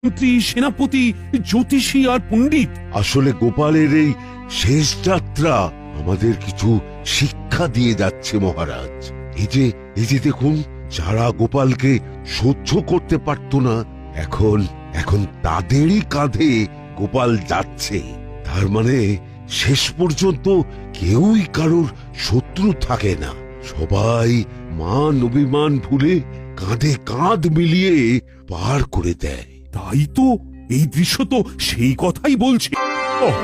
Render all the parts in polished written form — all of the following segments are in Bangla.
মন্ত্রী, সেনাপতি, জ্যোতিষী আর পণ্ডিত। আসলে গোপালের এই শেষ যাত্রা আমাদের কিছু শিক্ষা দিয়ে যাচ্ছে মহারাজ। এই যে দেখুন, যারা গোপালকে সহ্য করতে পারত না, এখন তাদেরই কাঁধে গোপাল যাচ্ছে। তার মানে শেষ পর্যন্ত কেউই কারোর শত্রু থাকে না, সবাই মান অভিমান ভুলে কাঁধে কাঁধ মিলিয়ে পার করে দেয়। তাই তো, এই দৃশ্য তো সেই কথাই বলছে। ওহ,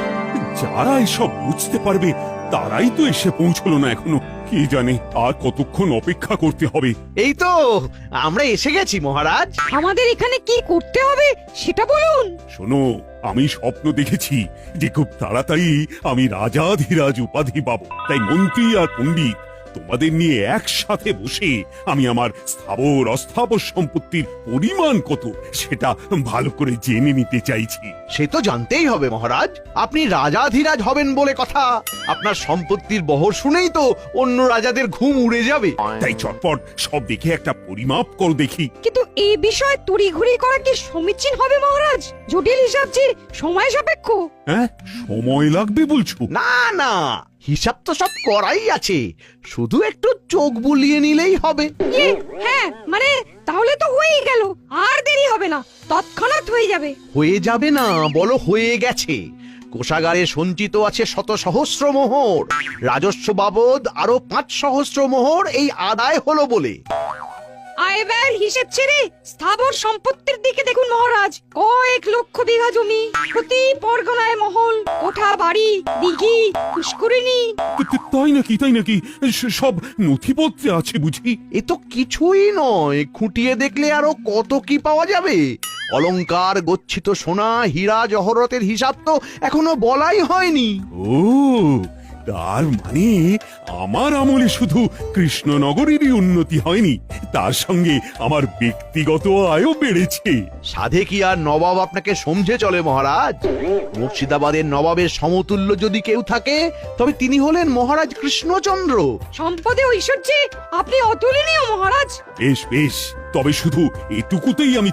যারা এসব বুঝতে পারবে তারাই তো এসে পৌঁছলো না এখনো। কে জানে আর কতক্ষণ অপেক্ষা করতে হবে। এই তো আমরা এসে গেছি মহারাজ। আমাদের এখানে কি করতে হবে সেটা বলুন। শোনো, আমি স্বপ্ন দেখেছি যে খুব তাড়াতাড়ি আমি রাজাধিরাজ উপাধি পাবো। তাই মন্ত্রী আর পণ্ডিত, তোমাদের নিয়ে একসাথে বসে আমি আমার স্থাবর অস্থাবর সম্পত্তির পরিমাণ কত সেটা ভালো করে জেনে নিতে চাইছি। সে তো জানতেই হবে মহারাজ, আপনি রাজাধিরাজ হবেন বলে কথা। আপনার সম্পত্তির বহর শুনেই তো অন্য রাজাদের ঘুম উড়ে যাবে। তাই চটপট সব দেখে একটা পরিমাপ কর দেখি। কিন্তু এই বিষয়ে তড়িঘড়ি করা কি সমীচীন হবে মহারাজ? জটিল হিসাব যে সময় সাপেক্ষ। হ্যাঁ, সময় লাগবে বলছো? না না, হিসাব তো সব করাই আছে, শুধু একটু চোখ বুলিয়ে নিলেই হবে। হ্যাঁ, মানে তাহলে তো হয়েই গেল, আর দেরি হবে না, তৎক্ষণাৎ হয়ে যাবে। হয়ে যাবে না, বলো হয়ে গেছে। কোষাগারে সঞ্চিত আছে শত সহস্র মোহর, রাজস্ব বাবদ আরো 5 সহস্র মোহর এই আদায় হলো বলে। আয় ব্যয়ের হিসেব ছেড়ে স্থাবর সম্পত্তির দিকে দেখুন মহারাজ। কয়েক লক্ষ বিঘা জমি, প্রতি পরগনায় মহল, কোঠা বাড়ি, দিঘি, পুষ্করিণী। তাই নাকি? সব নথিপত্রে আছে বুঝি? এ তো কিছুই নয়, খুঁটিয়ে দেখলে আরো কত কি পাওয়া যাবে। অলংকার, গচ্ছিত সোনা, হীরা জহরতের হিসাব তো এখনো বলাই হয়নি। ও, তার মানে আমার আমলে শুধু কৃষ্ণনগরেরই উন্নতি হয়নি, তার সঙ্গে আমার ব্যক্তিগত আয়ও বেড়েছে। সাধে কি আর নবাব আপনাকে সমঝে চলে মহারাজ? মুর্শিদাবাদের নবাবের সমতুল্য যদি কেউ থাকে তবে তিনি হলেন মহারাজ কৃষ্ণচন্দ্র। সম্পদে ঐশ্বর্যে আপনি অতুলনীয় মহারাজ। বেশ, তবে শুধু এটুকুতেই আমি